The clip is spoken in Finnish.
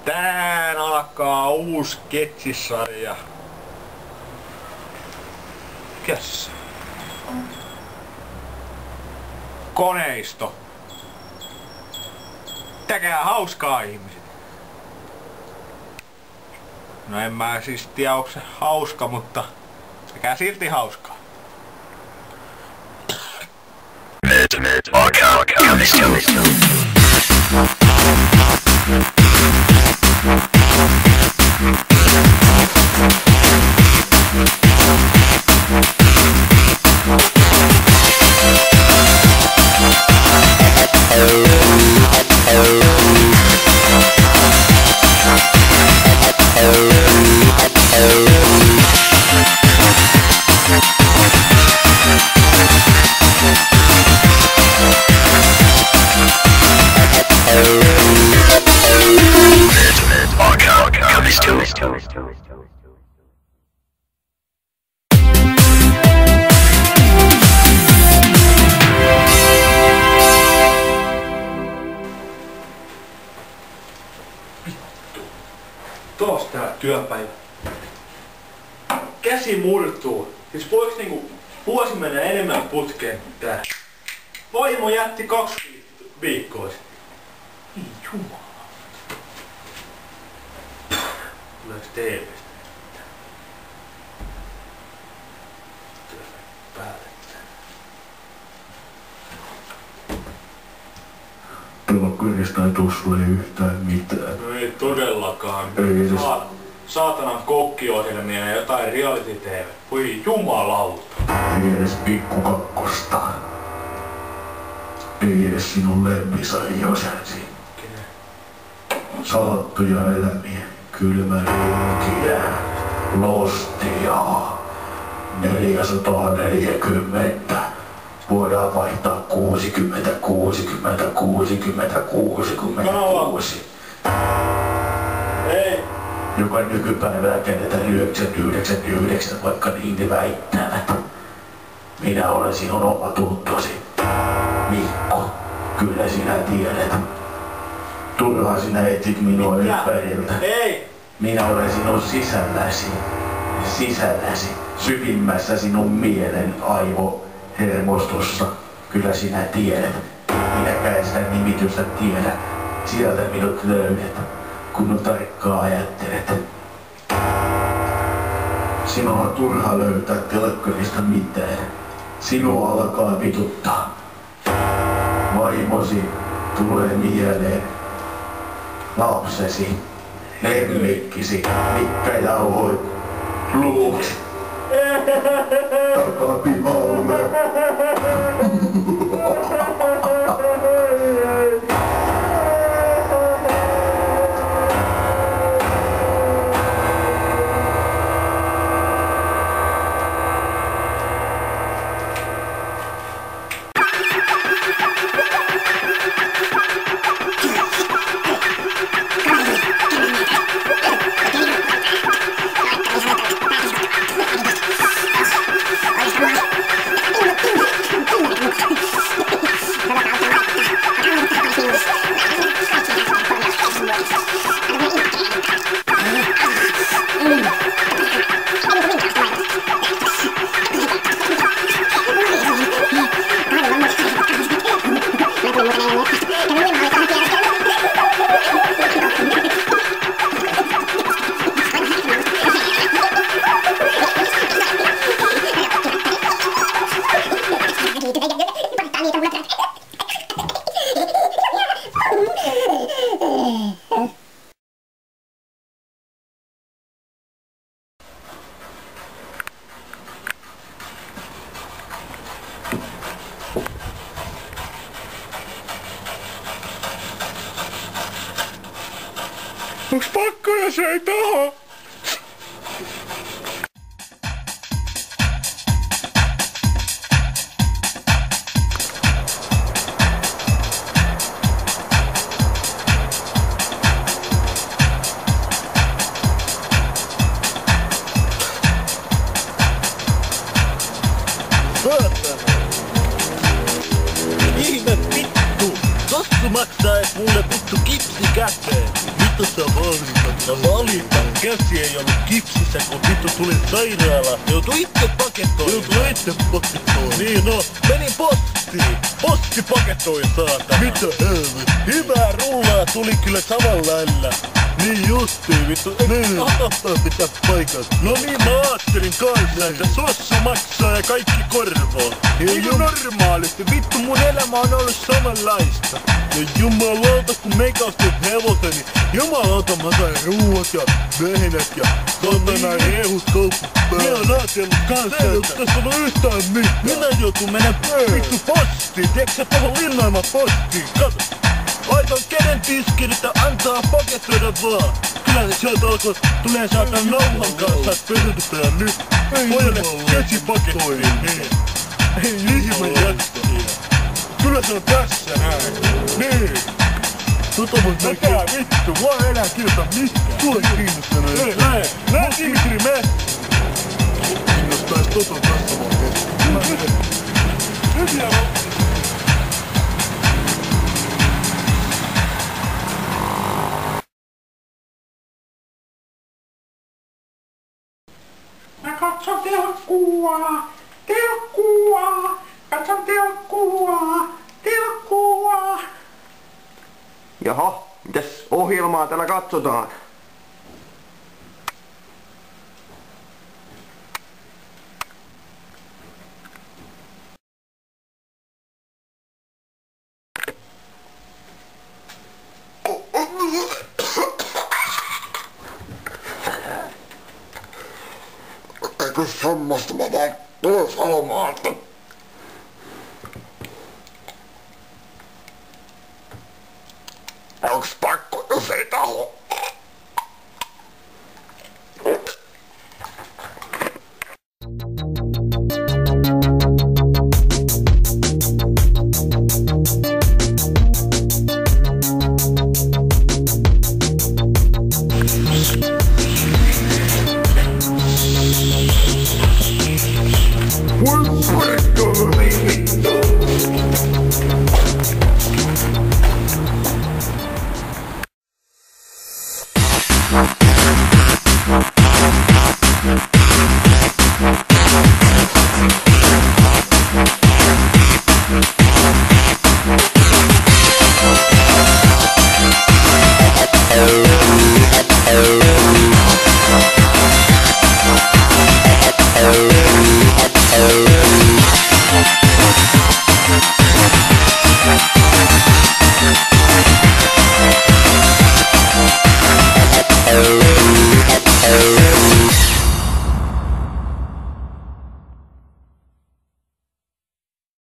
Tänään alkaa uusi sketsisarja. Mikäs? Koneisto. Pitäkää hauskaa, ihmiset. No en mä siis tiedä, onko se hauska, mutta pitäkää silti hauskaa. Taas tää työpäivä. Käsi murtuu. Siis voiks niinku vuosi mennä enemmän putkeen tää? Vaimo jätti 2 viikkoa sitten. Ei jumala. Tuleeks TV:stä? Päälle. Tuolla kyrjistä ei tuu sulle yhtään mitään. No ei todellakaan. Ei edes. Saatanan kokkiohjelmia ja jotain reality TV. Voi jumalauta. Ei edes pikkukakkosta. Ei edes sinun lempisarjosensi. Salattuja elämiä, kylmärinkiä, lostia. 440. Voidaan vaihtaa 60, 60, 60, 66. Ei. Joka nykypäivää käännetään 999, vaikka niin väittävät. Minä olen sinun oma tuttusi. Mikko, kyllä sinä tiedät. Turhaan sinä etsit minua ympäriltä. Ei! Minä olen sinun sisälläsi, syvimmässä sinun mielen aivohermostossa. Kyllä sinä tiedät. Minäkään sitä nimitystä tiedä. Sieltä minut löydät, kun tarkkaan ajattelet. Sinua on turha löytää telkkarista mitään. Sinua alkaa vituttaa. Vaimosi tulee mieleen. Lapsesi, lemmikkisi, mitkä jauhoit luuksi. Takaa pihalle. Onks pakko, jos ei taho? Ihme vittu! Tossu maksaa mulle vittu kipsi käteen. Vittu se on No valitan, käsi ei ollut kipsissä, kun vittu tuli sairaala. Joutui itse pakettoimaan. Niin no, menin postiin. Posti pakettoi saatana. Mitä helvet? Hyvää rullaa tuli kyllä samalla lailla. Niin justiin vittu. Niin. Pitää paikat. No niin mä ajattelin kanssa, että sossu maksaa ja kaikki korvaa. Niin kuin normaalisti, vittu mun elämä on ollut samanlaista. Ja jumalauta kun meikä ostit hevosen, niin jumalauta mä sain ruuat ja vehnät ja kotona rehut kauppaan. Minä on ajatellut kanssa, Se ei oo tässä ollut yhtään mitään. minä joutun mennä vittu postiin. Tiedätkö sä tohon Linnoima postiin? Kato. Laitan käden tiskiin, että antaa paketoida vaan. Kyllä sieltä alkoi tulee saatan nauhan kanssa perutusta ja nyt pojalle käsi pakettiin. Niin. Ei ihme jätkiä. Kyllä se on tässä näin. Niin. Mitä vittu, mua ei enää kiinnosta mitään. Tuo ei kiinnostanut yhtään. Näin Dimitri, me! Kiinnostais Toto tässä vaiheessa. Nyt jää Mä katson telkkua. Jaha, mitäs ohjelmaa täällä katsotaan? Eikö semmoista mä vaan tulen sanomaan, että onks pakko, jos ei taho?